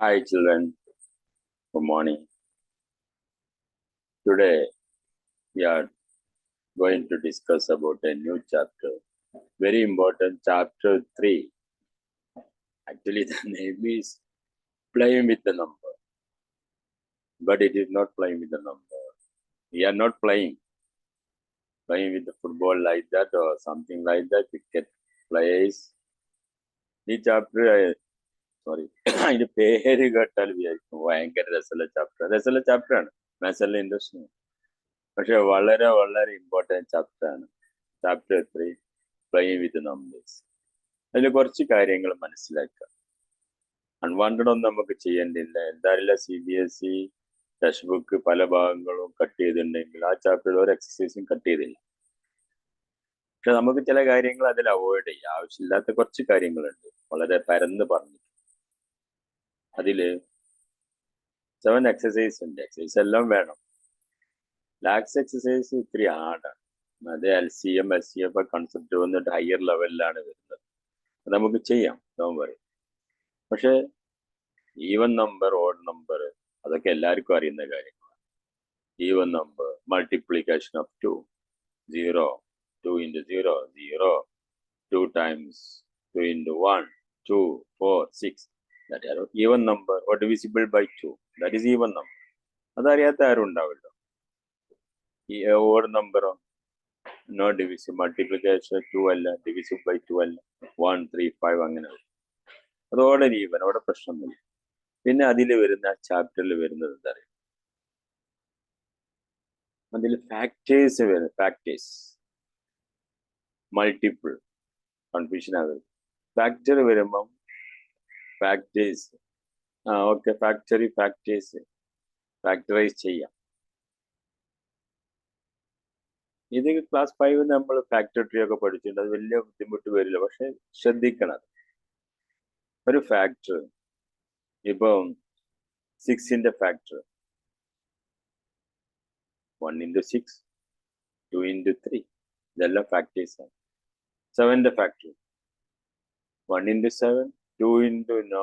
Hi children, good morning. Today we are going to discuss about a new chapter. Very important chapter 3. Actually the name is playing with the number. But it is not playing with the number. We are not playing with the football like that or something like that. Cricket plays. ഈ chapter അതിന്റെ പേര് കേട്ടാൽ വിചാരിക്കും ഭയങ്കര രസമുള്ള ചാപ്റ്ററാണ്. Maths എല്ലാം interesting. പക്ഷെ വളരെ വളരെ ഇമ്പോർട്ടൻറ്റ് ചാപ്റ്ററാണ്. Chapter 3 playing with numbers. അതിൽ കുറച്ച് കാര്യങ്ങൾ മനസ്സിലാക്കുക. അൺവാണ്ടഡ് ഒന്നും നമുക്ക് ചെയ്യേണ്ടില്ല. എന്തായാലും CBSE ടെക്സ്റ്റ് ബുക്ക് പല ഭാഗങ്ങളും കട്ട് ചെയ്തിട്ടുണ്ടെങ്കിൽ ആ ചാപ്റ്ററിൽ ഒരു എക്സസൈസും കട്ട് ചെയ്തില്ല. പക്ഷെ നമുക്ക് ചില കാര്യങ്ങൾ അതിൽ അവോയ്ഡ് ചെയ്യാം. ആവശ്യമില്ലാത്ത കുറച്ച് കാര്യങ്ങളുണ്ട്, വളരെ പരന്ന് പറഞ്ഞു. അതില് 7 എക്സസൈസ് ഉണ്ട്. എക്സസൈസ് എല്ലാം വേണം. ലാക്സ് എക്സസൈസ് ഇത്തിരി ഹാർഡാണ്. അത് LCM SCM കൺസെപ്റ്റ് വന്നിട്ട് ഹയർ ലെവലിലാണ് വരുന്നത്. അത് നമുക്ക് ചെയ്യാം, ഡോണ്ട് വറി. പക്ഷെ ഈവൻ നമ്പർ, ഓഡ് നമ്പർ അതൊക്കെ എല്ലാവർക്കും അറിയുന്ന കാര്യങ്ങളാണ്. Even number, multiplication of 2, 0, 2 into 0, 0, 2 times 2 into 1, 2, 4, 6. That are even number or divisible by 2. That is even number. അതറിയാത്ത ആരും ഉണ്ടാവില്ല. ഈ ഓഡ് നമ്പറോ നോ ഡിവിസിബിൾ, മൾട്ടിപ്ലിക്കേഷൻ 2 അല്ല, ഡിവിസിബിൾ ബൈ 2 അല്ല, 1, 3, 5 അങ്ങനെ. അതോടെ ഈവൻ, അവിടെ പ്രശ്നമൊന്നുമില്ല. പിന്നെ അതിൽ വരുന്ന ചാപ്റ്ററിൽ വരുന്നത് എന്താ പറയുക, അതിൽ ഫാക്ടേഴ്സ് വരും. ഫാക്ടേഴ്സ്, മൾട്ടിപ്പിൾ, കൺഫ്യൂഷൻ ആകും. ഫാക്ടർ വരുമ്പം ഫാക്ടേഴ്സ്, ഓക്കെ, ഫാക്ടേഴ്സ് ഫാക്ടറൈസ് ചെയ്യാം. ഇത് ക്ലാസ് 5 നമ്മൾ ഫാക്ടർ ട്രീ ഒക്കെ പഠിച്ചിട്ടുണ്ട്. അത് വലിയ ബുദ്ധിമുട്ട് വരില്ല. പക്ഷെ ശ്രദ്ധിക്കണം, ഒരു ഫാക്ടർ ഇപ്പം 6ന്റെ ഫാക്ടർ 1 into 6, 2 into 3, ഇതെല്ലാം ഫാക്ടേഴ്സ് ആണ്. 7ന്റെ factor 1 into 7, 2 into no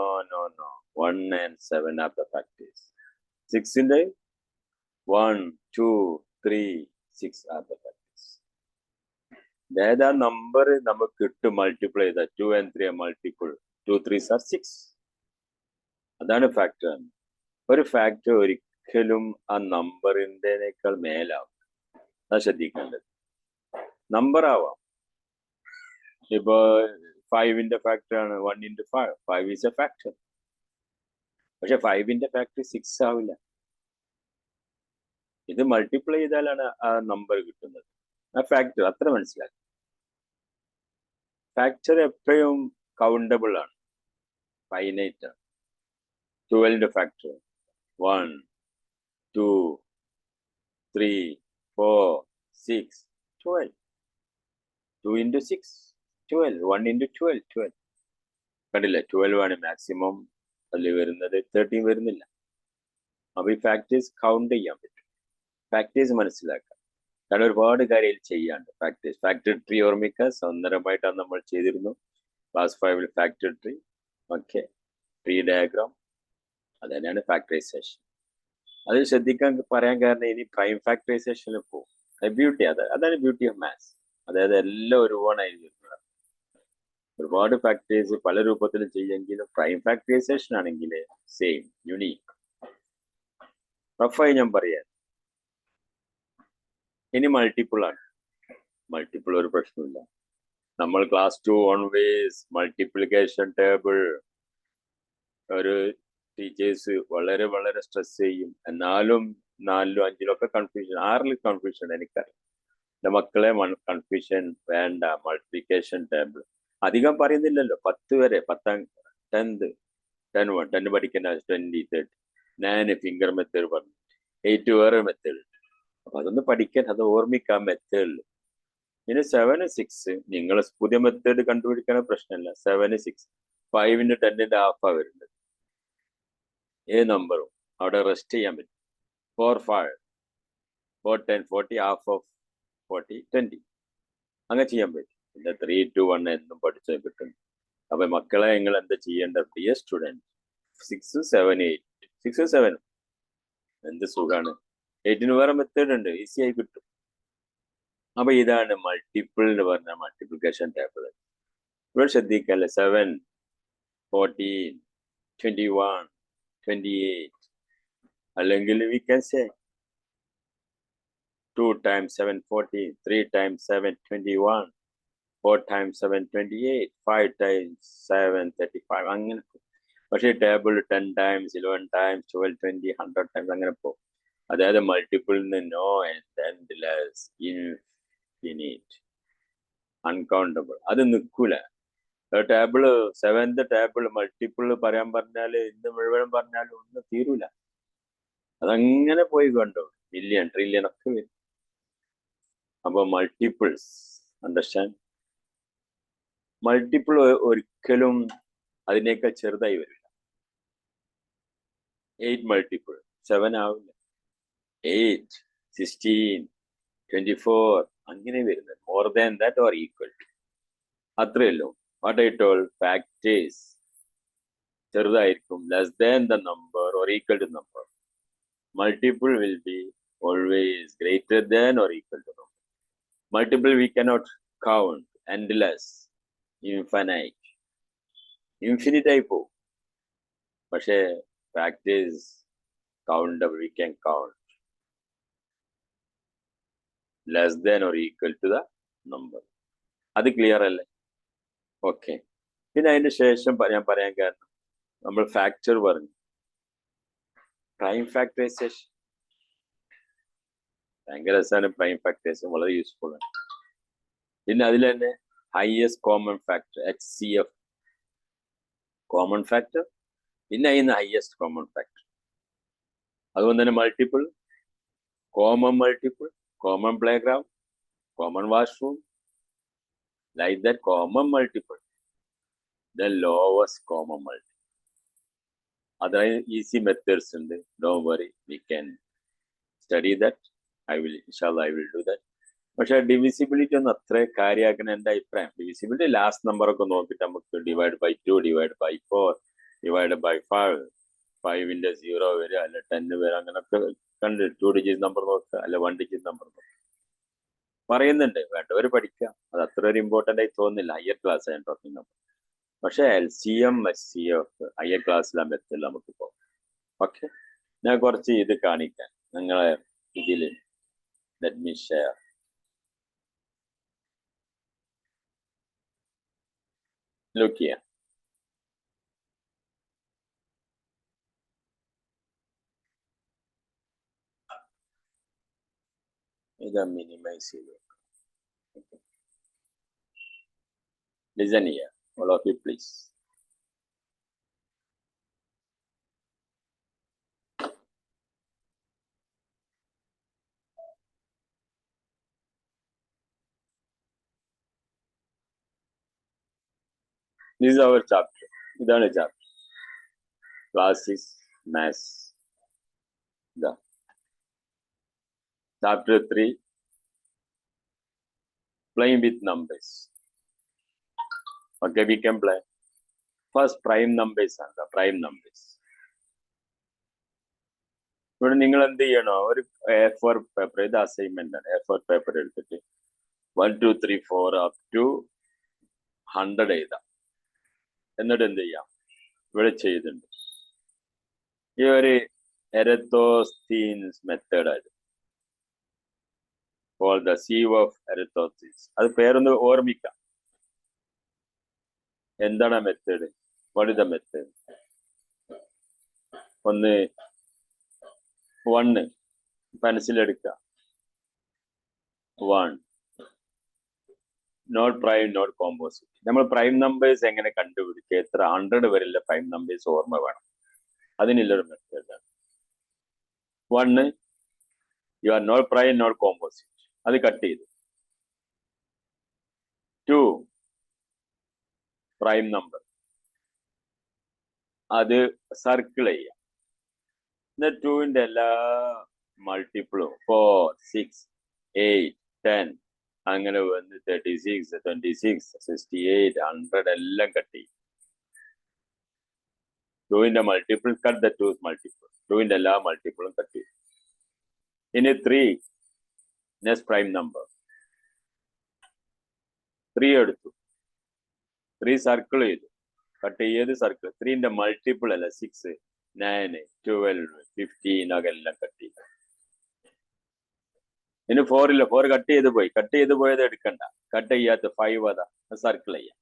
1 and 7 are the factors. 6ന്റെ 1, 2, 3, 6 are the factors. അതായത് ആ നമ്പർ നമുക്ക് കിട്ടും മൾട്ടിപ്ലൈ ചെയ്താൽ 2 and 3 are multiple. 2 3s are 6. അതാണ് ഫാക്ടർ. ഒരു ഫാക്ടർ ഒരിക്കലും ആ നമ്പറിൻ്റെനേക്കാൾ മേലാവും. അത് ശ്രദ്ധിക്കേണ്ടത്. നമ്പർ ആവാം. ഇപ്പൊ 5ന്റെ ഫാക്ടർ ആണ് 1 into 5. 5 is a factor. പക്ഷെ 5ന്റെ ഫാക്ടർ 6 ആവില്ല. ഇത് മൾട്ടിപ്ലൈ ചെയ്താലാണ് ആ നമ്പർ കിട്ടുന്നത്. ആ ഫാക്ടർ അത്ര മനസ്സിലാക്കി. ഫാക്ടർ എപ്പോഴും കൗണ്ടബിൾ ആണ്, ഫൈനൈറ്റ് ആണ്. 12ന്റെ ഫാക്ടർ 1, 2, 3, 4, 6, 12. 2 into 6, 12. 1 into 12, 12. കണ്ടില്ലേ, 12 ആണ് മാക്സിമം അതിൽ വരുന്നത്, 13 വരുന്നില്ല. അപ്പൊ ഈ ഫാക്ടേഴ്സ് കൗണ്ട് ചെയ്യാൻ പറ്റും. ഫാക്ടേഴ്സ് മനസ്സിലാക്കാം. കാരണം ഒരുപാട് കാര്യം ചെയ്യാണ്ട്. ഫാക്ടർ ട്രീ ഓർമ്മിക്കുക. സൗന്ദര്യമായിട്ടാണ് നമ്മൾ ചെയ്തിരുന്നു class 5 factor tree. Okay, tree diagram, അത് തന്നെയാണ് ഫാക്ടറൈസേഷൻ. അത് ശ്രദ്ധിക്കാൻ പറയാൻ കാരണം ഇനി പ്രൈം ഫാക്ടറൈസേഷനിൽ പോകും. ബ്യൂട്ടി അതാണ് ബ്യൂട്ടി ഓഫ് മാത്സ്. അതായത് എല്ലാം ഒരുപാടായി വരുന്നത്. ഒരുപാട് ഫാക്ടേഴ്സ് പല രൂപത്തിൽ ചെയ്യുമെങ്കിലും പ്രൈം ഫാക്ടറൈസേഷൻ ആണെങ്കിൽ സെയിം, യുണീക്ക്. റഫായി ഞാൻ പറയാം. ഇനി മൾട്ടിപ്പിൾ ആണ്. മൾട്ടിപ്പിൾ ഒരു പ്രശ്നമില്ല. നമ്മൾ ക്ലാസ് 2 ഓൺവേസ് മൾട്ടിപ്ലിക്കേഷൻ ടേബിൾ ഒരു ടീച്ചേഴ്സ് വളരെ വളരെ സ്ട്രെസ് ചെയ്യും. എന്നാലും 4ലും 5ലും ഒക്കെ കൺഫ്യൂഷൻ, 6ൽ കൺഫ്യൂഷൻ എനിക്കറിയാം. എൻ്റെ മക്കളെ കൺഫ്യൂഷൻ വേണ്ട. മൾട്ടിപ്ലിക്കേഷൻ ടേബിൾ അധികം പറയുന്നില്ലല്ലോ. 10 വരെ, 10th 10 പഠിക്കുന്ന 20, 30, 9 ഫിംഗർ മെത്തേഡ് പറഞ്ഞു, 8 വേറെ മെത്തേഡ്. അപ്പൊ അതൊന്ന് പഠിക്കാൻ, അത് ഓർമ്മിക്കാം മെത്തേഡിൽ. പിന്നെ 7, 6 നിങ്ങൾ പുതിയ മെത്തേഡ് കണ്ടുപിടിക്കാൻ പ്രശ്നമില്ല. 7, 6, 5ന്റെ 10ന്റെ ഹാഫാ വരുന്നത്. ഏത് നമ്പറും അവിടെ റെസ്റ്റ് ചെയ്യാൻ പറ്റും. 4, 5, 4, 10, 40, ഹാഫ് ഓഫ് 40, 20 അങ്ങനെ ചെയ്യാൻ പറ്റും. പിന്നെ 3, 2, 1 എന്നും പഠിച്ചാൽ കിട്ടും. അപ്പൊ മക്കളെ നിങ്ങൾ എന്താ ചെയ്യേണ്ടത്? Dear student, 6, 7, 8. 6, 7. എന്ത് സുഖാണ്. 8ന് വേറെ മെത്തേഡ് ഉണ്ട്, ഈസി ആയി കിട്ടും. അപ്പൊ ഇതാണ് മൾട്ടിപ്പിൾ എന്ന് പറഞ്ഞ മൾട്ടിപ്ലിക്കേഷൻ ടേബിൾ. ഇവിടെ ശ്രദ്ധിക്കല്ലേ, 7, 14, 21, 28. അല്ലെങ്കിൽ we can say 2 times 7, 14, 3 times 7, 21, 4 times 7, 28, 5 times 7, 35. അങ്ങനെ. പക്ഷേ ടേബിൾ 10 times, 11 times, 12, 20, 100 times അങ്ങനെ പോകും. അതായത് മൾട്ടിപ്പിളിന് നോ എൻഡ്ലെസ്, ഇൻഫിനിറ്റ്, അൺകൗണ്ടബിൾ, അത് നിൽക്കൂല. ടേബിള് 7th ടേബിൾ മൾട്ടിപ്പിൾ പറയാൻ പറഞ്ഞാൽ ഇന്ന് മുഴുവൻ പറഞ്ഞാലും ഒന്നും തീരൂല. അതങ്ങനെ പോയി കണ്ടോ, മില്യൺ, ട്രില്യൺ ഒക്കെ വരും. അപ്പൊ മൾട്ടിപ്പിൾസ്, അണ്ടർസ്റ്റാൻഡ്, മൾട്ടിപ്പിൾ ഒരിക്കലും അതിനേക്കാൾ ചെറുതായി വരില്ല. 8 മൾട്ടിപ്പിൾ 7 ആവില്ല. 8, 16, 24 അങ്ങനെ വരുന്നത്. More than that or equal to, അത്രയല്ലോ. വാട്ട് ഐ ടോൾ, ഫാക്ടേഴ്സ് ചെറുതായിരിക്കും, less than the number or equal to number. Multiple will be always greater than or equal to number. Multiple we cannot count, endless, infinite, infinite ആയി പോകും. പക്ഷേ factors countable, we can count less than or equal to the number. അത് clear അല്ലേ? Okay. പിന്നെ അതിന് ശേഷം ഞാൻ പറയാൻ കാരണം, നമ്മൾ ഫാക്ടർ പറഞ്ഞു, പ്രൈം ഫാക്ടറൈസേഷൻ. ഭയങ്കര രസമാണ് പ്രൈം ഫാക്ടറൈസേഷൻ, വളരെ യൂസ്ഫുൾ ആണ്. പിന്നെ അതിൽ തന്നെ highest common factor, HCF, common factor. പിന്നെ അതിന് ഹയസ്റ്റ് കോമൺ ഫാക്ടർ. അതുകൊണ്ട് തന്നെ multiple, common multiple, common play ground, common washroom, like that common multiple, the lowest common multiple. Other easy methods ഉണ്ട്, don't worry, we can study that. Inshallah I will do that. പക്ഷെ divisibility ഒന്നും അത്ര കാര്യമാക്കുന്ന എൻ്റെ അഭിപ്രായം. Divisibility last number ഒക്കെ നോക്കിയിട്ട് നമുക്ക് divide by 2, divide by 4, divide by 5, 5ന്റെ 0 വരിക, അല്ല 10 വരിക, അങ്ങനൊക്കെ കണ്ട് 2 ഡിജിറ്റ് നമ്പർ നോക്കുക, അല്ല 1 ഡിജിറ്റ് നമ്പർ നോക്കുക പറയുന്നുണ്ട്. വേണ്ടവർ പഠിക്കാം, അത് അത്ര ഒരു ഇമ്പോർട്ടൻ്റ് ആയി തോന്നുന്നില്ല. ഹയർ ക്ലാസ് ആണ് ടോക്കിംഗ് നമ്പർ. പക്ഷെ LCM, SCF ഹയർ ക്ലാസ്സിലെ മെത്തേഡിൽ നമുക്ക് പോകാം. ഓക്കെ, ഞാൻ കുറച്ച് ഇത് കാണിക്കാൻ നിങ്ങളെ ഇതിൽ. Let me share. ലുക്ക് ചെയ്യാം. ഇത് മിനിമൈസ് ചെയ്തു. ലിസൺ ചെയ്യാം, all of you please. This is our chapter. ഇതാണ് ചാപ്റ്റർ, ക്ലാസിക്സ് മാത്സ്. ഇതാ chapter 3, playing with numbers. Okay, we can play. First, prime numbers and the prime numbers. ഇവിടെ നിങ്ങൾ എന്ത് ചെയ്യണോ, ഒരു A4 പേപ്പർ, ഇത് അസൈൻമെന്റ് ആണ്. A4 പേപ്പർ എടുത്തിട്ട് 1, 2, 3, 4 up to 100 എഴുതാം. എന്നിട്ട് എന്ത് ചെയ്യാം, ഇവിടെ ചെയ്തിട്ടുണ്ട്. ഈ ഒരു എരത്തോസ്തീൻസ് മെത്തേഡ് ആയിരുന്നു, ഫോർ ദ സീവ് ഓഫ് എരത്തോസ്തീൻസ്. അത് പേരൊന്ന് ഓർമ്മിക്കാം. എന്താണ് ആ method? What is the method? ഒന്ന് 1 പെൻസിലെടുക്കുക, 1 നോട്ട് പ്രൈം നോട്ട് കോമ്പോസിറ്റ്. നമ്മൾ പ്രൈം നമ്പേഴ്സ് എങ്ങനെ കണ്ടുപിടിക്കുക? എത്ര 100 വരെയുള്ള പ്രൈം നമ്പേഴ്സ് ഓർമ്മ വേണം. അതിനുള്ളൊരു മെത്തേഡാണ്. 1 you are not prime not composite, അത് കട്ട് ചെയ്തു. 2 പ്രൈം നമ്പർ, അത് സർക്കിൾ ചെയ്യാം. എന്നിട്ട് 2ന്റെ എല്ലാ മൾട്ടിപ്പിളും 4, 6, 8, 10 അങ്ങനെ വന്ന് 36, 26, 68, 100 എല്ലാം കട്ട് ചെയ്യും. 2 multiple, cut the 2's multiple. 2 എല്ലാ multiple cut ചെയ്യും. ഇനി 3 next prime number. 3 എടുത്തു. 3 circle ചെയ്തു. കട്ട് ചെയ്ത് സർക്കിൾ 3 multiple അല്ല 6, 9, 12, 15 ഒക്കെ എല്ലാം കട്ട് ചെയ്തു. ഇനി 4 ഇല്ല, 4 കട്ട് ചെയ്ത് പോയി. കട്ട് ചെയ്ത് പോയത് എടുക്കണ്ട. കട്ട് ചെയ്യാത്ത 5 അതാ സർക്കിൾ ചെയ്യാം.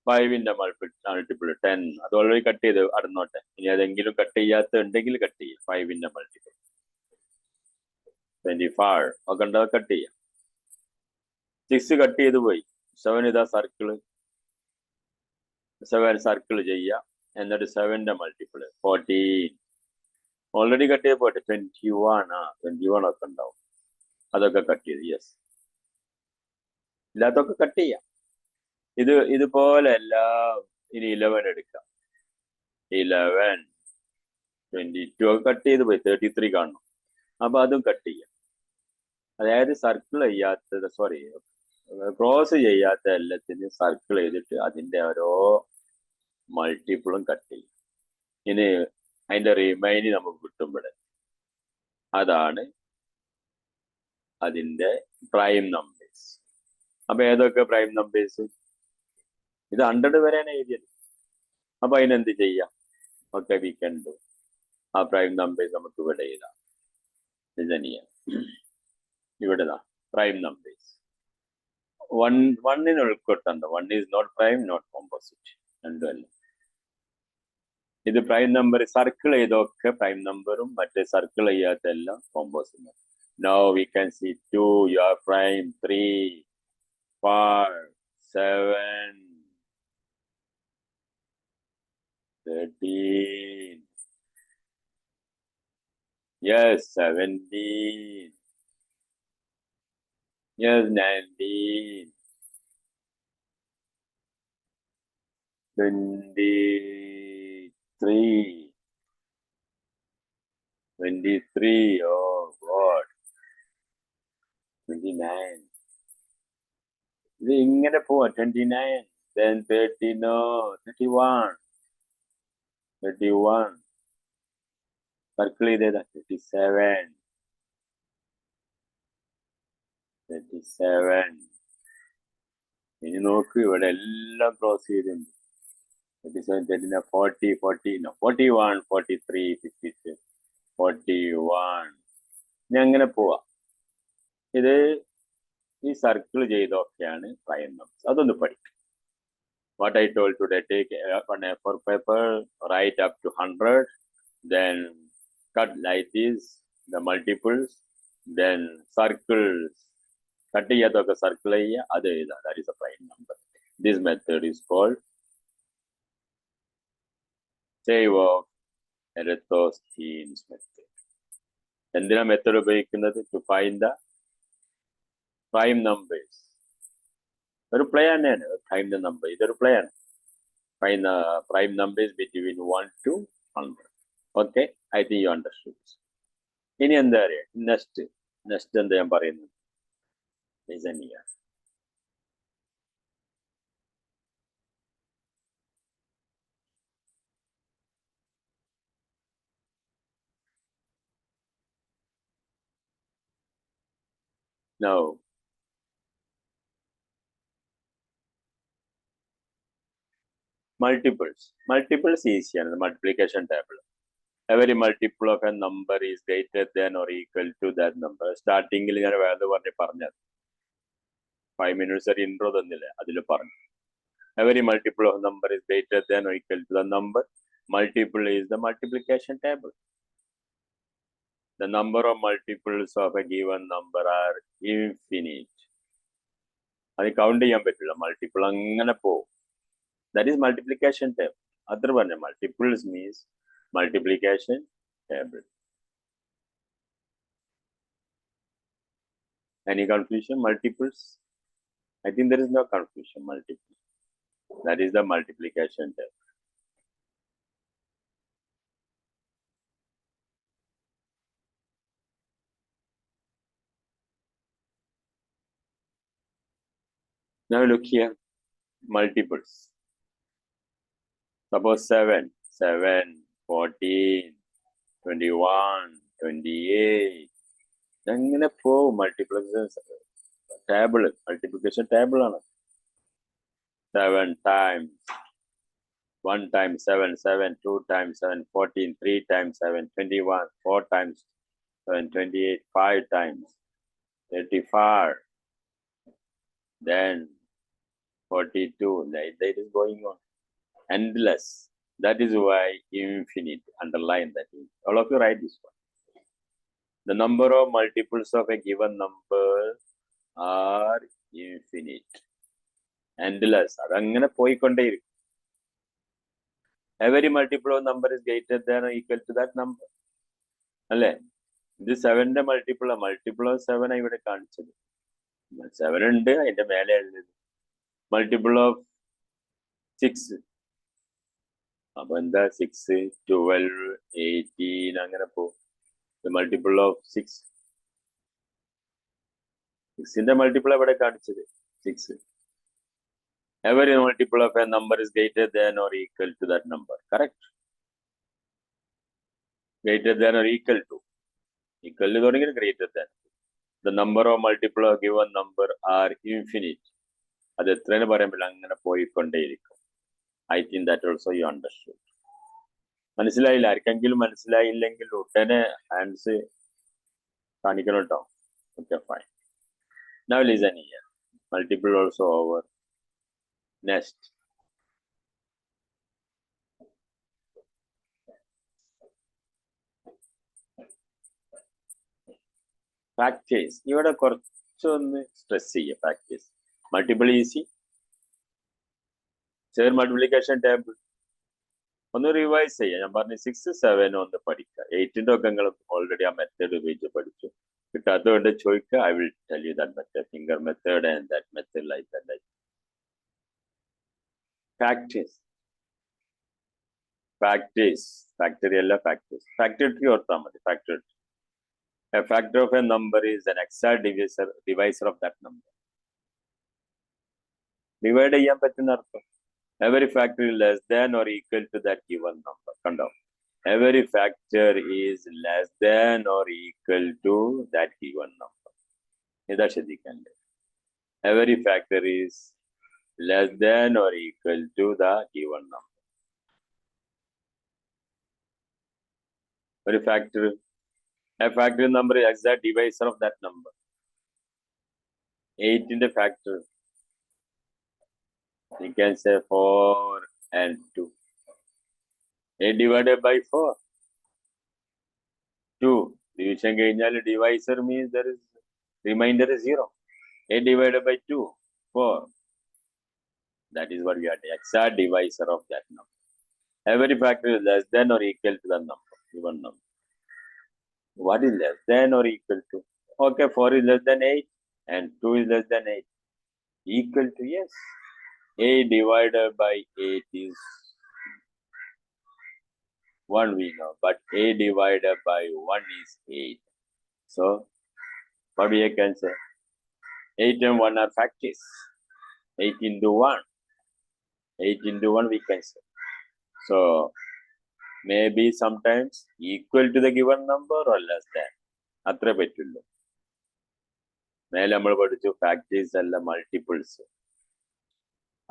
5 multiple 10, അത് ഓൾറെഡി കട്ട് ചെയ്ത് അടന്നോട്ടെ. ഇനി അതെങ്കിലും കട്ട് ചെയ്യാത്ത ഉണ്ടെങ്കിൽ കട്ട് ചെയ്യും. 5 multiple 25 ഒക്കെ ഉണ്ടോ കട്ട് ചെയ്യാം. 6 കട്ട് ചെയ്ത് പോയി. 7 ഇതാ സർക്കിള്. 7 സർക്കിൾ ചെയ്യാം. എന്നിട്ട് 7 multiple 14 ഓൾറെഡി കട്ട് ചെയ്ത് പോട്ടെ. 21 ഒക്കെ ഉണ്ടാവും. അതൊക്കെ കട്ട് ചെയ്ത്. യെസ്, ഇല്ലാത്തൊക്കെ കട്ട് ചെയ്യാം. ഇതുപോലെ എല്ലാം. ഇനി 11 എടുക്കാം. 11, 22 ഒക്കെ കട്ട് ചെയ്ത് പോയി. 33 കാണണം. അപ്പൊ അതും കട്ട് ചെയ്യാം. അതായത് സർക്കിൾ ചെയ്യാത്തത്, ക്രോസ് ചെയ്യാത്ത എല്ലാത്തിനും സർക്കിൾ ചെയ്തിട്ട് അതിന്റെ ഓരോ മൾട്ടിപ്പിളും കട്ട് ചെയ്യും. ഇനി അതിന്റെ റിമൈനിങ് നമുക്ക് കിട്ടുമ്പോൾ അതാണ് അതിന്റെ പ്രൈം നമ്പേഴ്സ്. അപ്പൊ ഏതൊക്കെ പ്രൈം നമ്പേഴ്സ്? ഇത് 100 വരെയാണ് എഴുതിയത്. അപ്പൊ അതിനെന്ത് ചെയ്യാം? Okay, we can do. ആ പ്രൈം നമ്പേഴ്സ് നമുക്ക് ഇവിടെ എഴുതാം. ഇവിടെ പ്രൈം നമ്പേഴ്സ് 1 ഉൾക്കൊട്ടുണ്ട്. 1 is not prime, not composite, രണ്ടുമല്ല. ഇത് പ്രൈം നമ്പർ സർക്കിൾ ചെയ്തൊക്കെ പ്രൈം നമ്പറും മറ്റേ സർക്കിൾ ചെയ്യാത്ത എല്ലാം composite. Now we can see 2, you are prime, 3, 4, 7, 13, yes, 17, yes, 19, 23, 23, oh God, 29. ഇത് ഇങ്ങനെ പോവാ. 29, then 30, no, 31, സർക്കിൾ ചെയ്തേതാ. 37. ഇനി നോക്ക്, ഇവിടെ എല്ലാം ക്രോസ് ചെയ്തിട്ടുണ്ട്. 37, 39, 40, 41, 43, 52, 41. ഇനി അങ്ങനെ പോവാ. ഇത് ഈ സർക്കിൾ ചെയ്തൊക്കെയാണ് പ്രൈം നമ്പേഴ്സ്. അതൊന്ന് പഠിക്കും. What I told today, take on A4 paper, write up to 100, then cut like this, the multiples, then circles. Cut ചെയ്യാത്തൊക്കെ സർക്കിൾ ചെയ്യുക. അത് എഴുതാം. That is a prime number. This method is called Cherepov's-Eratosthenes method. എന്തിനാ method ഉപയോഗിക്കുന്നത്? To find the prime numbers. ഒരു play തന്നെയാണ് find the number. ഇതൊരു play ആണ്. Find the prime numbers between 1 to 100. Okay, I think you understood. ഇനി എന്താ അറിയാം? Next എന്താ ഞാൻ പറയുന്നത്? Now, multiples ഈസിയാണ്. Multiplication table. Every multiple of a number is greater than or equal to that number. സ്റ്റാർട്ടിങ്ങിൽ ഞാൻ വേറെ പറഞ്ഞത് 5 minutes ഒരു ഇൻട്രോ തന്നില്ലേ, അതിൽ പറഞ്ഞു. Every multiple of a number is greater than or equal to the number. Multiple is the multiplication table. The number of multiples of a given number are infinite. അത് count ചെയ്യാൻ പറ്റില്ല. Multiple അങ്ങനെ പോകും. That is multiplication table. അത്ര പറഞ്ഞ multiples means multiplication table. Any confusion? Multiples? I think there is no confusion. Multiple. That is the multiplication table. Now look here. Multiples. Suppose 7. 7, 14, 21, 28. അങ്ങനെ പോവും. Multiplication table, multiplication table ആണ്. 7 times 1 times 7, 7, 2 times 7, 14, 3 times 7, 21, 4 times 7, 28, 5 times 35, then 42. That is going on. Endless. That is why infinite. Underline that. All of you write this one. The number of multiples of a given number are infinite. Endless. അതങ്ങനെ പോയിക്കൊണ്ടേയിരിക്കും. Every multiple of number is greater than or equal to that number. അല്ലേ? ഇത് 7ന്റെ multiple of 7 ഇവിടെ കാണിച്ചത്. 7 ഉണ്ട്, അതിന്റെ മേലെ ഉള്ളത് multiple of 6. അപ്പൊ എന്താ 6, 12, 18 അങ്ങനെ പോകും. Multiple of 6. 6ന്റെ മൾട്ടിപ്പിൾ എവിടെ കാണിച്ചത്? 6. Every multiple of a number is greater than or equal to that number. Correct? Greater than or equal to. Equal to or greater than. The number of multiple of given number are infinite. അത് എത്രയെന്ന് പറയുമ്പോൾ അങ്ങനെ പോയിക്കൊണ്ടേയിരിക്കും. I think that also you understood. മനസ്സിലായില്ല? ആർക്കെങ്കിലും മനസ്സിലായില്ലെങ്കിൽ ഉടനെ hands കാണിക്കണം കേട്ടോ. Okay, fine. Now listen here. Multiple also over. Next. Factors. ഇവിടെ കുറച്ചൊന്ന് സ്ട്രെസ് ചെയ്യുക. Factors. Multiple easy. Share multiplication table. ഒന്ന് റിവൈസ് ചെയ്യാം. ഞാൻ പറഞ്ഞു 6, 7 ഒന്ന് പഠിക്കുക. 8ന്റെ ഒക്കെ നിങ്ങൾ ഓൾറെഡി ആ മെത്തേഡ് ഉപയോഗിച്ച് പഠിച്ചു. കിട്ടാത്തതുകൊണ്ട് ചോദിക്കുക. I will tell you that method. Finger method and that method like that. Factors. Factors. Factory അല്ല factors. Factory ഓർത്താൽ മതി. Factory. A factor of a number is an exact divisor of that number. Divide ചെയ്യാൻ പറ്റുന്ന അർത്ഥം. Every factor is less than or equal to that given number. കണ്ടോ? Every factor is less than or equal to that given number. ഇതാ ശ്രദ്ധിക്കണ്ടേ. Every factor is less than or equal to the given number. A factor number is exact divisor of that number. 8 in the factor. You can say 4 and 2. 8 divided by 4. 2. Division കഴിഞ്ഞാൽ divisor means there is remainder is 0. 8 divided by 2. 4. That is what we are the exact divisor of that number. Every factor is less than or equal to the number, given number. What is less than or equal to? Okay, 4 is less than 8 and 2 is less than 8. Equal to, yes. 8 divided by 8 is 1 we know, but 8 divided by 1 is 8. So, what we can say? 8 and 1 are factors. 8 into 1. 8 into 1 we can say. So, maybe sometimes equal to the given number or less than. അത്ര പറ്റുള്ളൂ. മേലെ നമ്മൾ പഠിച്ചു factors അല്ല multiples.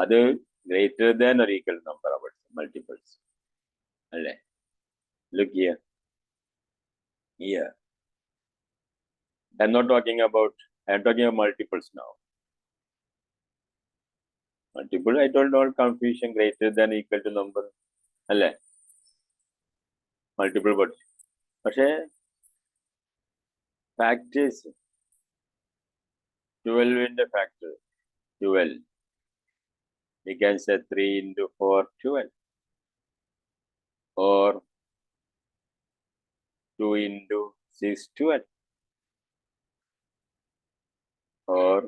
അത് greater than or equal number ആണ് പഠിച്ചത്. Multiples അല്ലേ? Look here. Here. I'm not talking about, I'm talking about multiples now. Multiple, I told all confusion greater than equal to number. അല്ലേ? മൾട്ടിപ്പിൾ പഠിച്ചു. പക്ഷേ factors 12ന്റെ factor 12. You can say 3 into 4, 12. Or 2 into 6, 12. Or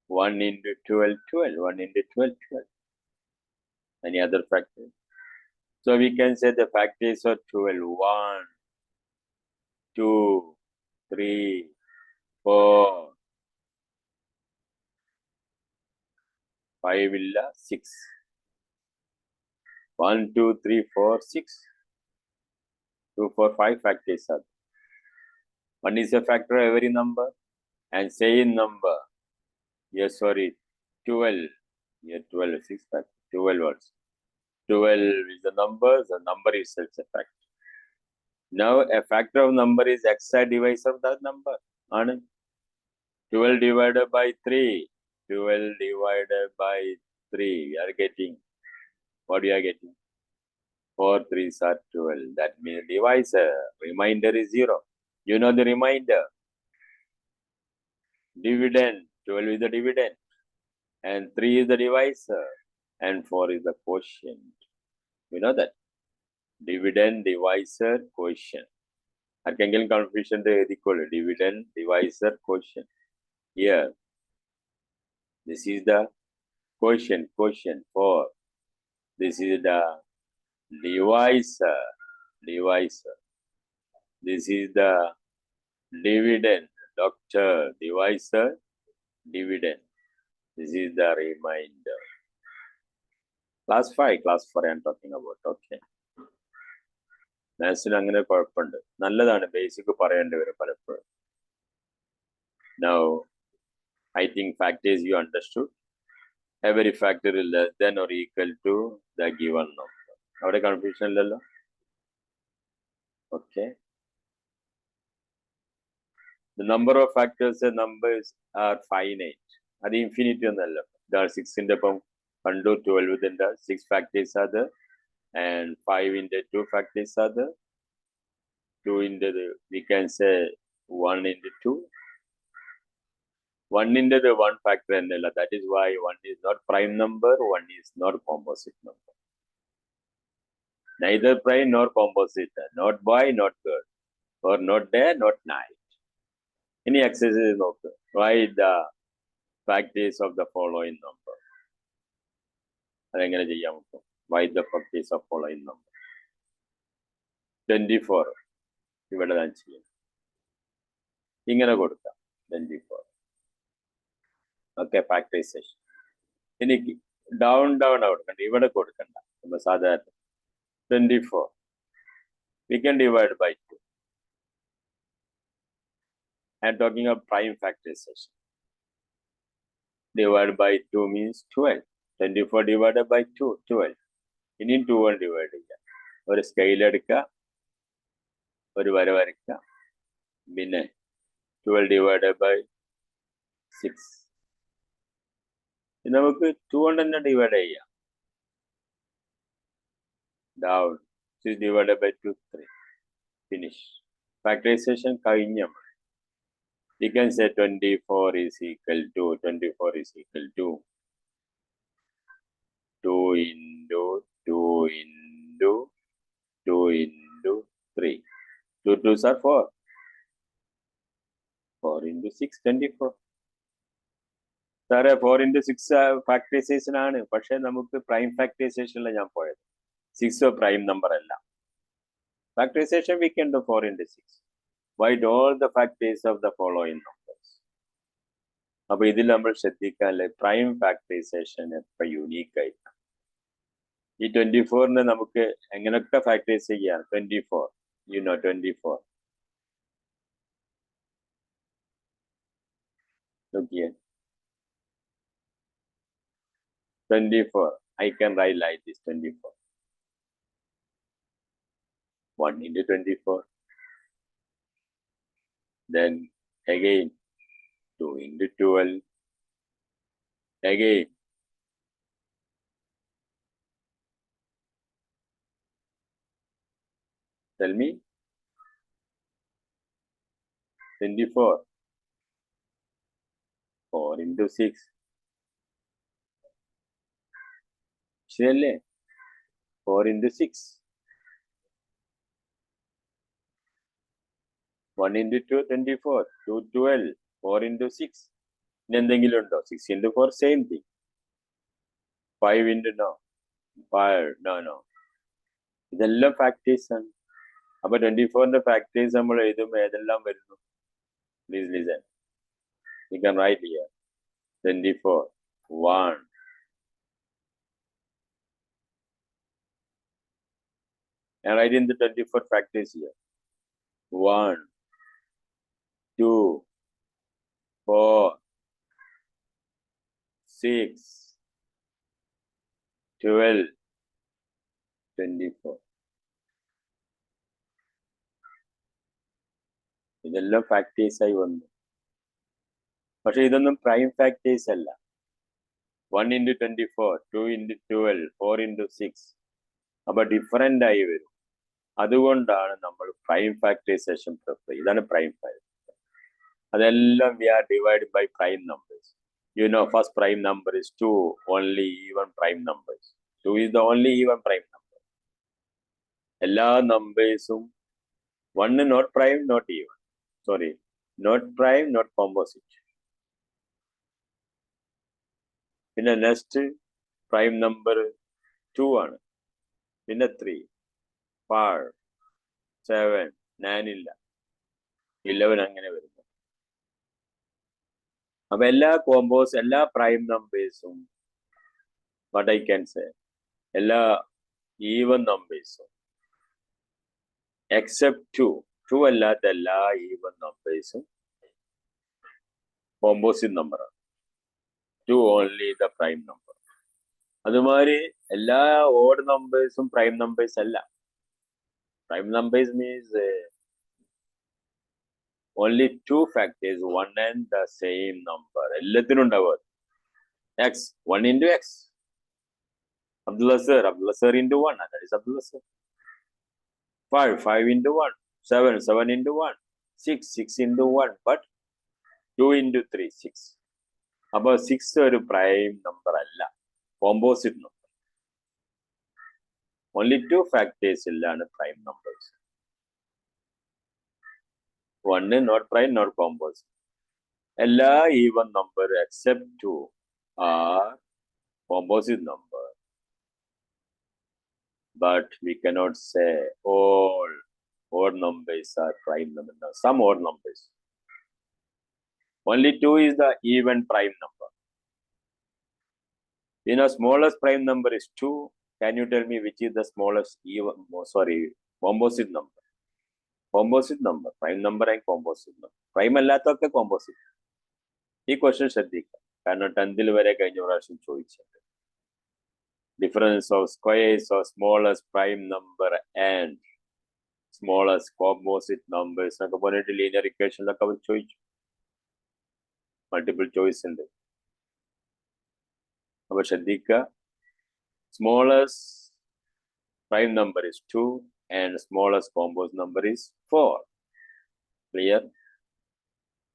1 into 12, 12. 1 into 12, 12. Any other factor? So we can say the factors are 12. 1, 2, 3, 4, 5 illa 6. 1, 2, 3, 4, 6. 2, 4, 5 factors are there. 1 is a factor of every number, and same number. Yes, sorry, 12. Here 12, 6 factor, 12 words. 12 is the number itself is a factor. Now, a factor of number is exact divisor of that number. 12 divided by 3. 12 divided by 3. We are getting, what we are getting? 4 3s are 12. That means divisor. Remainder is 0. You know the remainder. Dividend. 12 is the dividend. And 3 is the divisor. And 4 is the quotient. You know that? Dividend, divisor, quotient. Arkangelim confusion equal dividend, divisor, quotient. Here, this is the quotient 4. This is the divisor. This is the dividend, doctor, divisor, dividend. This is the remainder. Class 5, class 4 I am talking about. Okay. മാത്സിന് അങ്ങനെ കുഴപ്പമുണ്ട്. നല്ലതാണ് basic പറയേണ്ടി വരും പലപ്പോഴും. Now, I think factors you understood. Every factor is less than or equal to the given number. അവിടെ confusion ഇല്ലല്ലോ? Okay. The number of factors and numbers are finite. അത് infinity ഒന്നല്ല. ഇതാണ് 6ന്റെ ഒപ്പം കണ്ടു, 12 ഉണ്ട്, 6 factors are there, and 5 into 2 factors are there. 2 into we can say 1 into 2. 1 into the 1 factor എന്നല്ല. That is why 1 is not prime number, 1 is not composite number. Neither prime nor composite, not boy, not girl, or not day, not night. Any exercise is okay. Write the factors of the following number. അതെങ്ങനെ ചെയ്യാൻ പറ്റും? Write the factors of following number. 24 ഇവിടെ ഞാൻ ചെയ്യും. ഇങ്ങനെ കൊടുക്കാം 24. Okay, factorisation. എനിക്ക് down കൊടുക്കണ്ട, ഇവിടെ കൊടുക്കണ്ട. നമ്മൾ സാധാരണ 24 we can divide by 2. I am talking of prime factorization. Divide by 2 means 12. 24 divided by 2, 12. ഇനി 2 കൊണ്ട് ഡിവൈഡ് ചെയ്യാം. ഒരു സ്കെയിൽ എടുക്കുക, ഒരു വര വരയ്ക്കുക, പിന്നെ 12 divided by 6. നമുക്ക് 2 കൊണ്ട് തന്നെ ഡിവൈഡ് ചെയ്യാം. Down 6 divided by 2, 3. Finish. Factorization കഴിഞ്ഞ. We can say 24 is equal to 2 into 2 into 2 into 3. 2 2s are 4. 4 into 6, 24. സാറേ 4 into 6 ഫാക്ടറൈസേഷൻ ആണ്. പക്ഷെ നമുക്ക് പ്രൈം ഫാക്ടറൈസേഷനിലാണ് ഞാൻ പോയത്. 6 പ്രൈം നമ്പർ അല്ല. Factorization we can do 4 into 6. Write all the factors of the following numbers. അപ്പോൾ ഇതിൽ നമ്മൾ ശ്രദ്ധിക്കാല്ലേ, പ്രൈം ഫാക്ടറൈസേഷൻ എപ്പോൾ യൂണീക്ക് ആയിരിക്കും. ഈ 24നെ നമുക്ക് എങ്ങനെയൊക്കെ ഫാക്ടറൈസ് ചെയ്യാം. 24 24 നോക്കിയേ. 24 I can write like this. 24 1 into 24. Then again 2 into 12. Again tell me 24. 4 into 6. ശരിയല്ലേ? 4 into 6. 1 into 2, 24. 2, 12. 4 into 6. ഇനി എന്തെങ്കിലും ഉണ്ടോ? 6 into 4, same thing. 5 into 5. No. ഇതെല്ലാം ഫാക്ടേഴ്സ് ആണ്. അപ്പൊ 24ന്റെ ഫാക്ടേഴ്സ് നമ്മൾ എഴുതുമ്പോൾ ഏതെല്ലാം വരുന്നു? Please listen. You can write here. 24. 1. And writing the 24 factors here. 1, 2, 4, 6, 12, 24. ഇതെല്ലാം ഫാക്ടേഴ്സ് ആയി വന്നു. പക്ഷെ ഇതൊന്നും പ്രൈം ഫാക്ടേഴ്സ് അല്ല. 1 into 24, 2 into 12, 4 into 6. അപ്പൊ ഡിഫറൻ്റ് ആയി വരും. അതുകൊണ്ടാണ് നമ്മൾ പ്രൈം ഫാക്ടറൈസേഷൻ പ്രിഫർ. ഇതാണ് പ്രൈം ഫാക്ടർ. അതെല്ലാം we are divide by prime numbers. You know, first prime number is 2, only even prime numbers. 2 is the only even prime number. എല്ലാ നമ്പേഴ്സും 1 not prime, not even. Sorry, not prime, not composite. പിന്നെ next prime number 2 ആണ്. പിന്നെ 3, 5, 7, 9 ഇല്ല, 11 അങ്ങനെ വരുന്നു. അപ്പൊ എല്ലാ prime നമ്പേഴ്സും വാട്ട് ഐ ക്യാൻ സേ, എല്ലാ ഈവൻ നമ്പേഴ്സും എക്സെപ്റ്റ് 2 അല്ലാത്ത എല്ലാ ഈവൻ നമ്പേഴ്സും കോമ്പോസിറ്റ് നമ്പറാണ്. 2 ഓൺലി ദ പ്രൈം നമ്പർ. അതുമാതിരി എല്ലാ ഓഡ് നമ്പേഴ്സും പ്രൈം നമ്പേഴ്സ് അല്ല. Prime numbers means only 2 factors, 1 and the same number. എല്ലാത്തിനും ഉണ്ടാവും. x, 1 into x. Abdullah sir into 1, that is Abdullah sir. 5 into 1. 7 into 1. 6 into 1. But 2 into 3, 6. അപ്പോൾ 6 ഒരു prime number അല്ല, composite number. Only 2 ഫാക്ടേഴ്സിലാണ് prime numbers. 1 not prime, not composite. എല്ലാ even number except 2 are composite number. But we cannot say all odd numbers are prime numbers. Some odd numbers. Only 2 is the even prime number. You know, smallest prime number is 2. Can you tell me which is the smallest composite number? Composite number, prime number and composite number. Prime അല്ലാത്തൊക്കെ composite. ഈ question ശ്രദ്ധിക്കുക, കാരണം 10th വരെ കഴിഞ്ഞ പ്രാവശ്യം ചോദിച്ചിട്ടുണ്ട്. Difference of squares of smallest prime number and smallest composite numbers എന്നൊക്കെ പറഞ്ഞിട്ട് ലീനിയർ ഇക്വേഷനിലൊക്കെ അവർ ചോദിച്ചു. മൾട്ടിപ്പിൾ ചോയ്സ് ഉണ്ട്. അപ്പൊ ശ്രദ്ധിക്കുക, smallest prime number is 2 and smallest composite number is 4. Clear?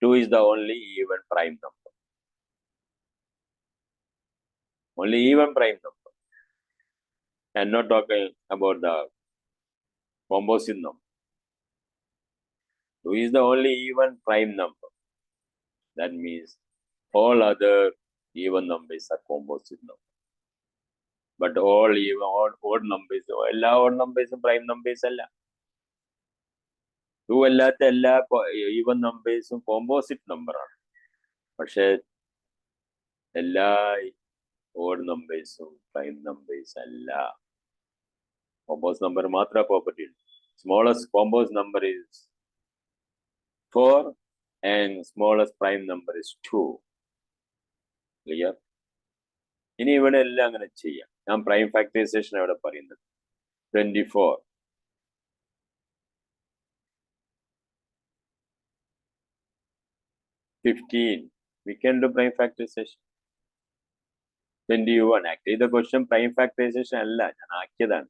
2 is the only even prime number. Only even prime number. And not talking about the composite number. 2 is the only even prime number. That means all other even numbers are composite numbers. But all even odd numbers, എല്ലാ odd numbers prime numbers അല്ല. 2 അല്ലാത്ത എല്ലാ even നമ്പേഴ്സും composite നമ്പറാണ്. പക്ഷെ എല്ലാ odd നമ്പേഴ്സും prime numbers അല്ല. Composite number മാത്രമേ property ഉള്ളൂ. Smallest composite number is 4 and smallest prime number is 2. Clear? ഇനി ഇവിടെ എല്ലാം അങ്ങനെ ചെയ്യാം. ഞാൻ പ്രൈം ഫാക്ടറൈസേഷൻ അവിടെ പറയുന്നത് 24, 15. We can do prime factorization. 21. Actually, the question prime factorization അല്ല, ഞാൻ ആക്കിയതാണ്.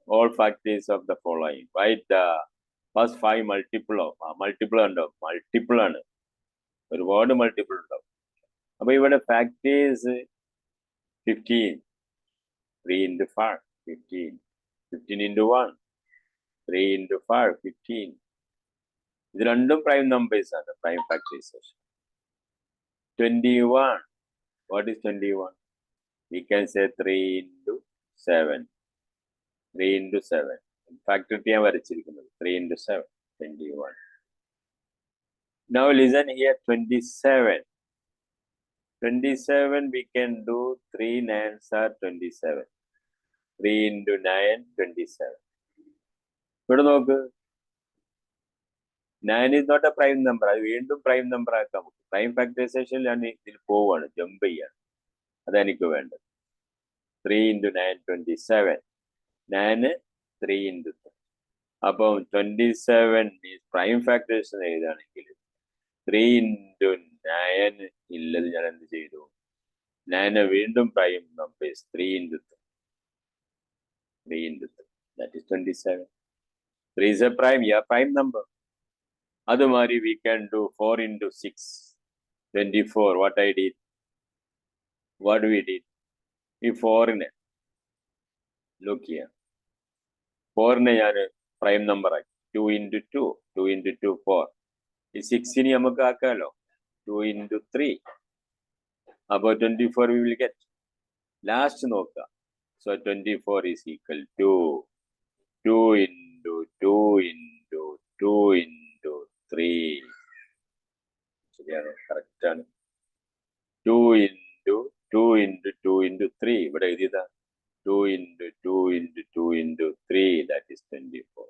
All factors of the following. Write the first 5 multiple ഉണ്ടാവും. മൾട്ടിപ്പിൾ ആണ്, ഒരുപാട് മൾട്ടിപ്പിൾ ഉണ്ടാവും. അപ്പൊ ഇവിടെ ഫാക്ടേഴ്സ് 15. 3 into 5, 15. 15 into 1, 3 into 5, 15. ഇത് രണ്ടും പ്രൈം നമ്പേഴ്സ് ആണ്, prime factorisation. 21. What is 21? We can say 3 into 7. 3 into 7. Factor ഞാൻ വരച്ചിരിക്കുന്നത് 3 into 7, 21. Now listen here, 27. 27 we can do 3 9s are 27. 3 into 9, 27. ഇവിടെ നോക്ക്, 9 is not a prime number. അത് വീണ്ടും prime number ആക്കാം നമുക്ക്. പ്രൈം ഫാക്ടറൈസേഷൻ ഞാൻ ഇതിൽ പോവാണ്, ജമ്പ് ചെയ്യാണ്. അതെനിക്ക് വേണ്ടത്. 3 into 9 27. 9 3 into 3. അപ്പം 27 പ്രൈം ഫാക്ടറൈസേഷൻ എഴുതുകയാണെങ്കിൽ 3 into 9 ഇല്ലത് ഞാൻ എന്ത് ചെയ്തു? 9 വീണ്ടും prime numbers 3 into 3. 3 into 3. That is 27. 3 is a prime, yeah, prime number. അതുമാതിരി we can do 4 into 6. 24. What I did? What we did? ഈ 4-നെ look here. 4-നെ ഞാൻ പ്രൈം നമ്പർ ആക്കി. 2 into 2. 2 into 2 4. ഈ 6-നെ നമുക്ക് ആക്കാമല്ലോ. 2 into 3. അപ്പോൾ 24 we will get. ലാസ്റ്റ് നോക്കുക. So 24 is equal to 2 into 2 into 2 into 3. ശരിയാണ്, correct ആണ്. 2 into 2 into 2 into 3. ഇവിടെ എഴുതിയതാ 2 into 2 into 2 into 3. That is 24.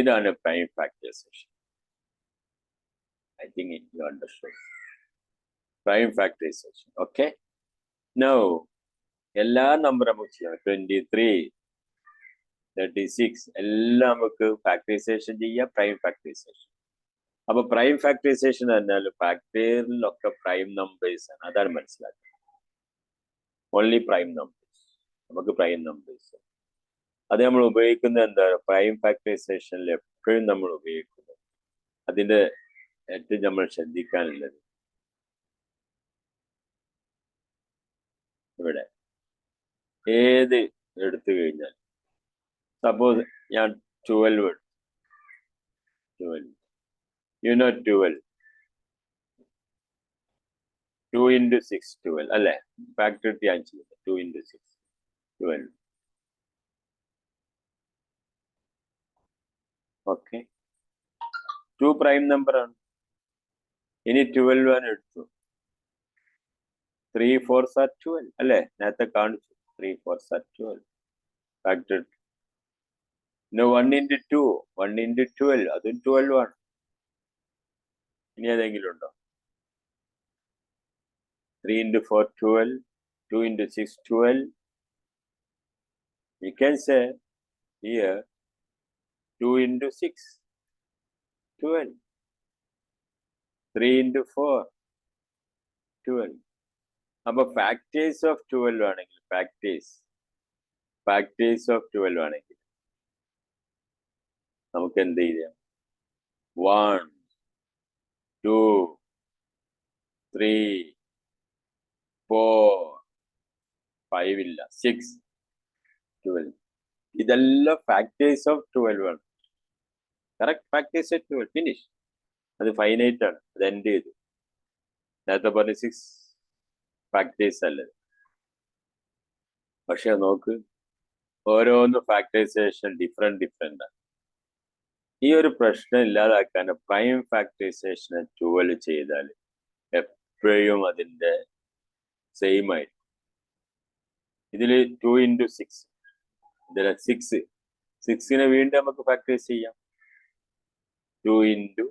ഇതാണ് prime factorisation. I think you understood. Prime factorization. Okay. Now, എല്ലാ number നമുക്ക് ചെയ്യാം. 23, 36 എല്ലാം നമുക്ക് ഫാക്ടറൈസേഷൻ ചെയ്യാം. Prime factorisation. അപ്പൊ പ്രൈം ഫാക്ടറൈസേഷൻ എന്നാൽ ഫാക്ടറിയിലൊക്കെ പ്രൈം നമ്പേഴ്സ് ആണ്. അതാണ് മനസ്സിലാക്കുന്നത്. Only prime numbers. നമുക്ക് പ്രൈം നമ്പേഴ്സ് അത് നമ്മൾ ഉപയോഗിക്കുന്നത് എന്താ? പ്രൈം ഫാക്ടറൈസേഷനിൽ എപ്പോഴും നമ്മൾ ഉപയോഗിക്കുന്നത് അതിന്റെ ഏറ്റവും നമ്മൾ ശ്രദ്ധിക്കാനുള്ളത് ഇവിടെ ഏത് എടുത്തു കഴിഞ്ഞാൽ സപ്പോസ് ഞാൻ 12 you know 12 2 into 6 12 അല്ലേ? ഫാക്ടർ ഞാൻ ചെയ്യുന്നത് 2 into 6 12. ഓക്കെ, 2 പ്രൈം നമ്പർ ആണ്. ഇനി 12 ആണ് എടുത്തു. 3 4s are 12 അല്ലേ? നേരത്തെ കാണിച്ചു 3 4s are 12 ഫാക്ടർ. പിന്നെ 1 into 2 1 into 12 അതും 12 ആണ്. ഇനി ഏതെങ്കിലും ഉണ്ടോ? 3 into 4 12. 2 into 6 12. You can say here 2 into 6 12. 3 into 4 12. അപ്പൊ ഫാക്ടേഴ്സ് ഓഫ് 12 ആണെങ്കിൽ ഫാക്ടേഴ്സ് ഓഫ് 12 ആണെങ്കിൽ നമുക്ക് എന്ത് ചെയ്യാം? 1 2 3 4 5 ഇല്ല 6 12. ഇതെല്ലാം ഫാക്ടേഴ്സ് ഓഫ് 12 ആണ്. Correct factors of 12 finish. അത് ഫൈനൈറ്റ് ആണ്, അത് എൻഡ് ചെയ്തു. നേരത്തെ പറഞ്ഞ 6 ഫാക്ടേഴ്സ് അല്ലത്. പക്ഷെ നോക്ക്, ഓരോന്ന് ഫാക്ടറൈസേഷൻ ഡിഫറെന്റ് ആണ്. ഈ ഒരു പ്രശ്നം ഇല്ലാതാക്കാൻ പ്രൈം ഫാക്ടറൈസേഷൻ 12 ചെയ്താൽ എപ്പോഴും അതിന്റെ സെയിം ആയിരിക്കും. ഇതില് 2 into 6 ഇതിലെ 6നെ വീണ്ടും നമുക്ക് ഫാക്ടറൈസ് ചെയ്യാം. 2 into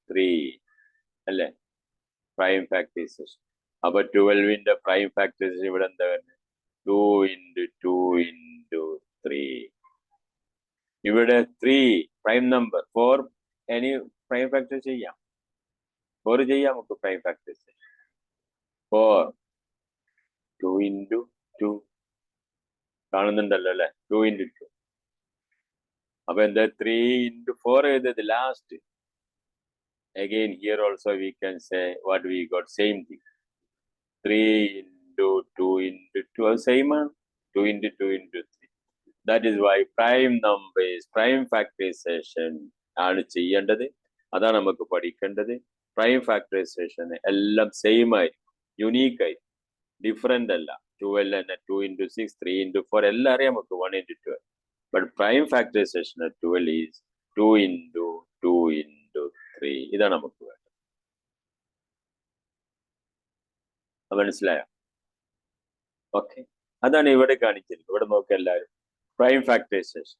3 അല്ലേ? Prime factorisation. അപ്പൊ 12ന്റെ പ്രൈം ഫാക്ടറൈസേഷൻ ഇവിടെ എന്താ വരുന്നത്? 2 into 2 into 3. ഇവിടെ 3 പ്രൈം നമ്പർ. 4 ഇനി പ്രൈം ഫാക്ടർ ചെയ്യാം. 4 ചെയ്യാം നമുക്ക് പ്രൈം ഫാക്ടറൈസേഷൻ. 4 2 into 2 കാണുന്നുണ്ടല്ലോ അല്ലെ? 2 into 2. അപ്പൊ എന്താ? 3 into 4 എഴുതത് last. Again here also we can say what we got, same thing. 3 into 2 into 2 same ആണ്. 2 into 2 into 3. That is why prime numbers prime factorization ആണ് ചെയ്യേണ്ടത്. അതാണ് നമുക്ക് പഠിക്കേണ്ടത്. പ്രൈം ഫാക്ടറൈസേഷൻ എല്ലാം സെയിം ആയിരിക്കും, യുണീക്ക് ആയിരിക്കും, ഡിഫറെന്റ് അല്ല. 12 തന്നെ 2 into 6 3 into 4 എല്ലാം അറിയാം നമുക്ക് 1 into 12. But prime factorisation 12 is 2 into 2 into 3. ഇതാണ് നമുക്ക് വേണ്ടത്. മനസ്സിലായോ? ഓക്കെ, അതാണ് ഇവിടെ കാണിച്ചിരിക്കുന്നത്. ഇവിടെ നോക്കുക എല്ലാവരും. പ്രൈം ഫാക്ടറൈസേഷൻ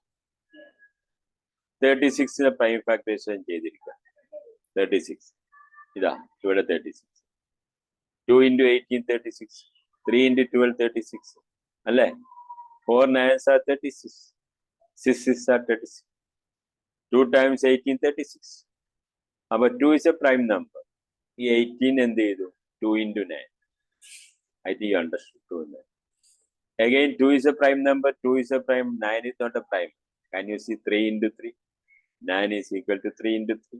36 പ്രൈം ഫാക്ടറൈസേഷൻ ചെയ്തിരിക്കുക. 36 ഇതാ ഇവിടെ 36. 2 into 18 36. 3 into 12 36 അല്ലേ? 4 9s are 36. 6 6 are 36. 2 times 18 36. അപ്പൊ 2 is a prime number. ഈ 18 എന്ത് ചെയ്തു? 2 into 9. I think you understood 2 in that. Again 2 is a prime number. 2 is a prime. 9 is not a prime. Can you see 3 into 3? 9 is equal to 3 into 3.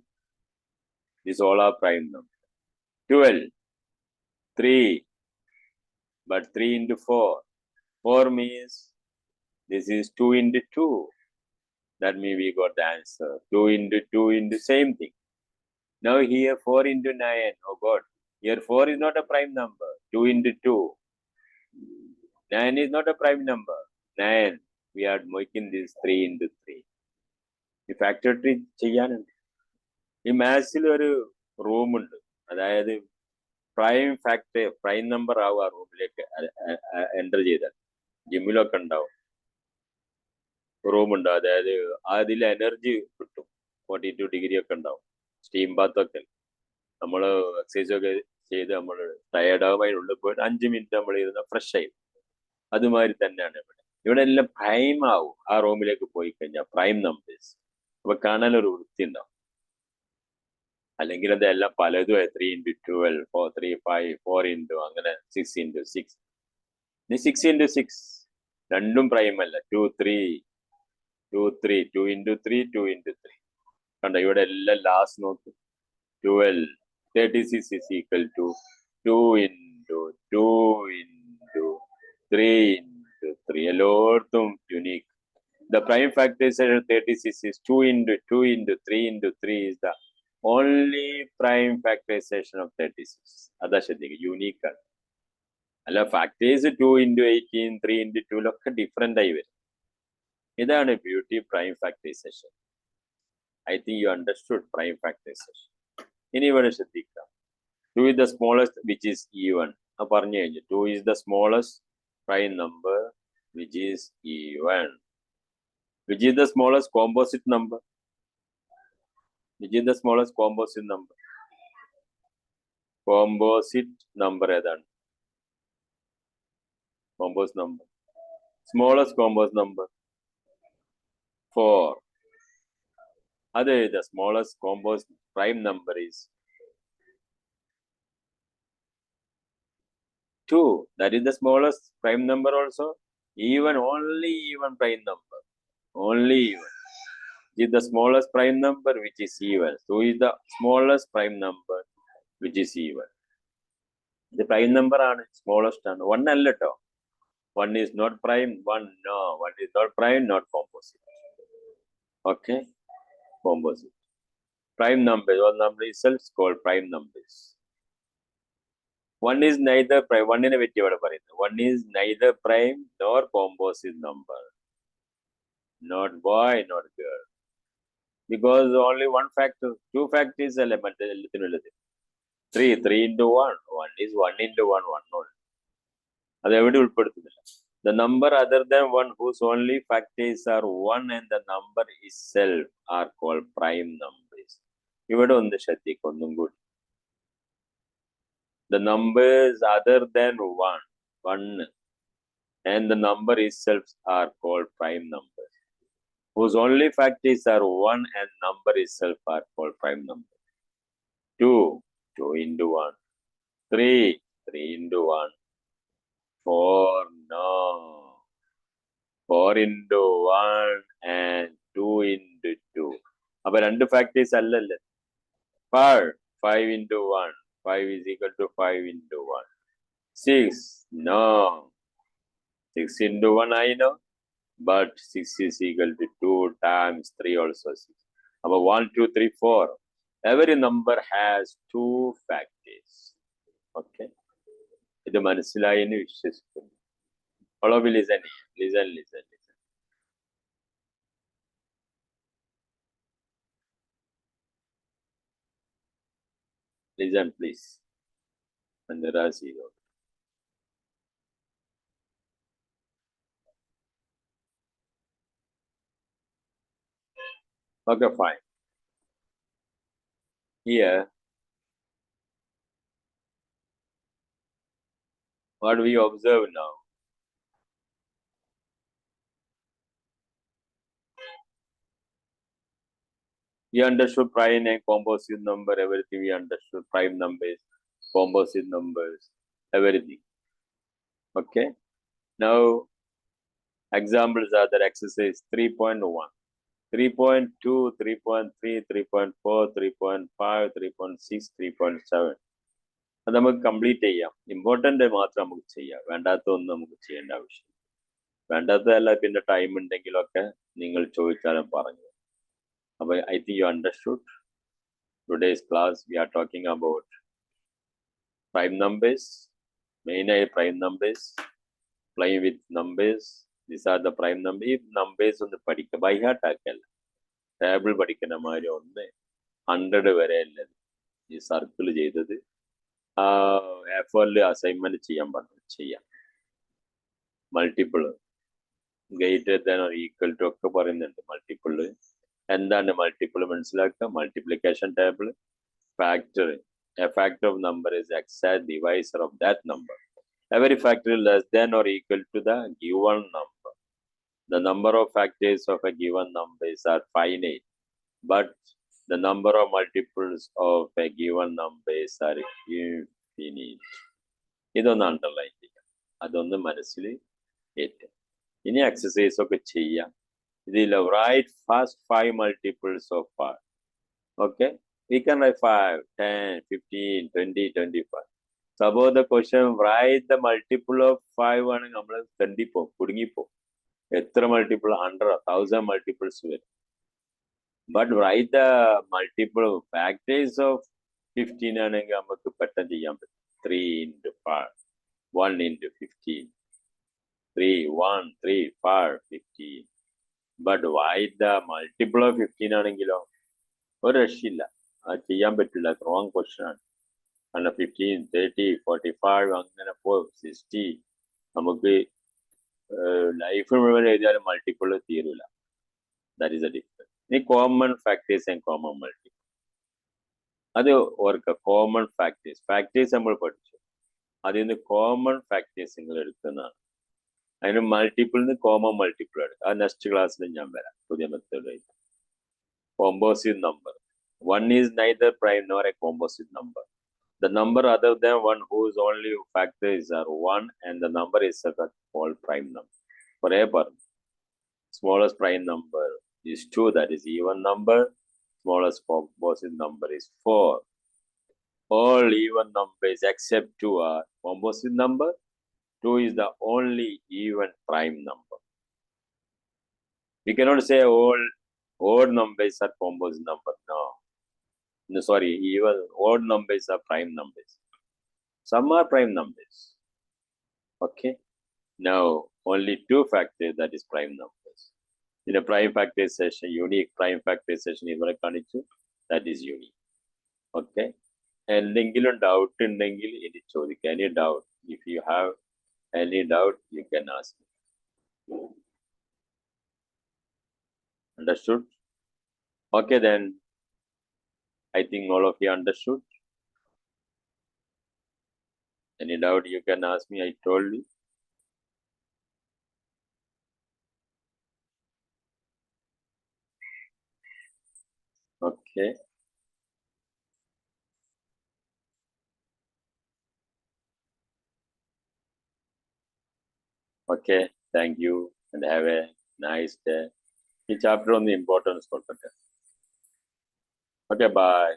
These all are prime numbers. 12. 3. But 3 into 4. 4 means this is 2 into 2. That means we got the answer. 2 into 2 into same thing. Now here 4 into 9. Oh God. Here 4 is not a prime number. 2 into 2. 9 is not a prime number. 9. We are making this 3 into 3. ഈ factory ചെയ്യാനുണ്ട്. ഈ മാത്സിൽ ഒരു റൂമുണ്ട്. അതായത് prime number ആവും ആ റൂമിലേക്ക് enter ചെയ്താൽ. ജിമ്മിലൊക്കെ ഉണ്ടാവും റൂമുണ്ട്. അതായത് അതിൽ എനർജി കിട്ടും. 42 ഡിഗ്രി ഒക്കെ ഉണ്ടാവും. സ്റ്റീം ബാത്തൊക്കെ നമ്മൾ എക്സസൈസ് ഒക്കെ ചെയ്ത് നമ്മൾ ടയർഡാവും. അതിനുള്ളിൽ പോയിട്ട് 5 മിനിറ്റ് നമ്മൾ ഇരുന്ന ഫ്രഷ് ആയി. അതുമാതിരി തന്നെയാണ് ഇവിടെ എല്ലാം പ്രൈം ആവും. ആ റൂമിലേക്ക് പോയി കഴിഞ്ഞാൽ പ്രൈം നമ്പേഴ്സ്. അപ്പൊ കാണാനൊരു വൃത്തി ഉണ്ടാവും. അല്ലെങ്കിൽ അതെല്ലാം പലതും 3 into 12, 4 3 5 4 into അങ്ങനെ 6 into 6. 6 into 6 രണ്ടും പ്രൈം അല്ല. 2 3 2 3 2 into 3 2 into 3 കണ്ടോ? ഇവിടെ എല്ലാം ലാസ്റ്റ് നോക്ക്. 12 36 is equal to 2 into 2 into 3 into 3. എല്ലായിടത്തും unique. The prime factorization 36 is 2 into 2 into 3 into 3 is the only prime factorization of 36. അതാ ശ്രദ്ധിക്കുക, യൂണീക്കാണ്. അല്ല ഫാക്ടേഴ്സ് 2 into 18 3 into 2 ഒക്കെ ഡിഫറെന്റ് ആയി വരും. ഇതാണ് beauty prime factorisation. I think you understood prime factorisation. ഇനി ഇവിടെ ശ്രദ്ധിക്കാം. 2 is the smallest which is even. പറഞ്ഞു കഴിഞ്ഞു. 2 is the smallest prime number which is even. Which is the smallest composite number? Which is the smallest composite number? Composite number ഏതാണ്? Composite number. Smallest composite number 4. Other the smallest composite prime number is 2. That is the smallest prime number also. Even only even prime number. Only even. Is the smallest prime number which is even. 2 is the smallest prime number which is even. The prime number ആണ് smallest ആണ്. 1 അല്ല ട്ടോ. 1 is not prime. 1 no. 1 is not prime, not composite. Okay. Composite. Prime numbers. One number itself is called prime numbers. 1 is neither prime. 1 നെ പറ്റി ഇവിടെ പറയുന്നത്. 1 is neither prime nor composite number. Not boy, not girl. Because only one factor, 2 factors element എല്ലാത്തിനുള്ളത്. 3 into 1. 1 is 1 into 1, 1 only. അത് എവിടെ ഉൾപ്പെടുത്തുന്നില്ല. The number other than 1 whose only factors are 1 and the number itself are called prime numbers. ഇവിടെ ഒന്ന് ശ്രദ്ധിക്കുക ഒന്നും കൂടി. The numbers other than 1 and the number itself are called prime numbers. Whose only factors are 1 and number itself are called prime numbers. 2 into 1. 3 into 1. 4 no. 4 into 1 and 2 into 2. അപ്പൊ 2 factors അല്ലല്ലേ. 5 into 1. 5 is equal to 5 into 1. 6 no. 6 into 1 I know. But 6 is equal to 2 times 3 also 6. About 1, 2, 3, 4. Every number has 2 factors. Okay. ഇത് മനസ്സിലായി എന്ന് വിശ്വസിക്കുന്നു. All of you listen. Listen please. And there are 0. Okay, fine. Here, what we observe now, we understood prime and composite number, everything we understood, prime numbers, composite numbers, everything. Okay. Now, examples are that exercise 3.1, 3.2, 3.3, 3.4, 3.5, 3.6, 3.7. അത് നമുക്ക് complete ചെയ്യാം. Important മാത്രം നമുക്ക് ചെയ്യാം. വേണ്ടാത്തതൊന്നും നമുക്ക് ചെയ്യേണ്ട ആവശ്യം. വേണ്ടാത്തതല്ല പിന്നെ ടൈം ഉണ്ടെങ്കിലൊക്കെ നിങ്ങൾ ചോദിച്ചാലും പറഞ്ഞു. അപ്പോൾ I think you understood. Today's class we are talking about prime numbers, മെയിനായി prime numbers, playing with numbers. These are the prime number. ഈ നമ്പേഴ്സ് ഒന്ന് പഠിക്കുക, ബൈ ഹാർട്ട് ആക്കല്ല. ടേബിൾ പഠിക്കുന്ന മാതിരി ഒന്ന് 100 വരെ അല്ലത് ഈ സർക്കിൾ ചെയ്തത് എഫറിൽ അസൈൻമെന്റ് ചെയ്യാൻ പറഞ്ഞു. ചെയ്യാം. Multiple greater than or equal to ഒക്കെ പറയുന്നുണ്ട്. മൾട്ടിപ്പിള് എന്താണ് മൾട്ടിപ്പിൾ മനസ്സിലാക്കുക. Multiplication table, factor. A factor of number is exact divisor of that number. Every factor is less than or equal to the given number. The number of factors of a given number are finite, but the number of multiples of a given number are infinite. ഇതൊന്ന് underline ചെയ്യാം, അതൊന്ന് മനസ്സിൽ ഏറ്റവും. ഇനി exercise ഒക്കെ ചെയ്യാം. ഇതിൽ right first 5 multiples of 5. Okay, we can write 5, 10, 15, 20, 25. Suppose the question write the multiple of 5 ആണെങ്കിൽ നമ്മൾ തെണ്ടിപ്പോവും, കുടുങ്ങിപ്പോവും. എത്ര മൾട്ടിപ്പിൾ? 100, 1000 മൾട്ടിപ്പിൾസ് വരും. But write the multiple factors of 15 ആണെങ്കിൽ നമുക്ക് പെട്ടെന്ന് ചെയ്യാൻ പറ്റും. 3 into 5, 1 into 15, 3, 1, 3, 5, 15. But write the multiple of 15 ആണെങ്കിലോ ഒരു രക്ഷയില്ല, അത് ചെയ്യാൻ പറ്റില്ല. റോങ് ക്വസ്റ്റൻ ആണ്. കാരണം 15, 30, 45 അങ്ങനെ പോകും. 60 നമുക്ക് ലൈഫ് മുഴുവൻ എഴുതിയാലും മൾട്ടിപ്പിൾ തീരൂല. That is a difference. ഇനി common factors and common multiple അത് ഓർക്കുക. കോമൺ ഫാക്ടേഴ്സ്, ഫാക്ടേഴ്സ് നമ്മൾ പഠിച്ചു, അതിൽ നിന്ന് കോമൺ ഫാക്ടേഴ്സ് നിങ്ങൾ എടുക്കുന്നതാണ്. അതിന് മൾട്ടിപ്പിൾ നിന്ന് കോമൺ മൾട്ടിപ്പിൾ എടുക്കുക. അത് നെക്സ്റ്റ് ക്ലാസ്സിൽ ഞാൻ വരാം പുതിയ method. Composite number, 1 is neither prime nor a composite number. The number other than 1 whose only factors are 1 and the number is called prime number. For a smallest prime number is 2, that is even number. Smallest composite number is 4. All even numbers except 2 are composite number. 2 is the only even prime number. We cannot say all odd numbers are composite number. No, sorry, even odd numbers are prime numbers. Some are prime numbers. Okay. Now, only 2 factors, that is prime numbers. In a prime factorization, unique prime factorization is that is unique. Okay. എന്തെങ്കിലും doubt ഉണ്ടെങ്കിൽ ഇനി ചോദിക്കുക. Any doubt? If you have any doubt, you can ask me. Understood? Okay, then. I think all of you understood. Any doubt you can ask me, I told you. Okay. Okay, thank you and have a nice day. This chapter on the importance for the. Okay, bye.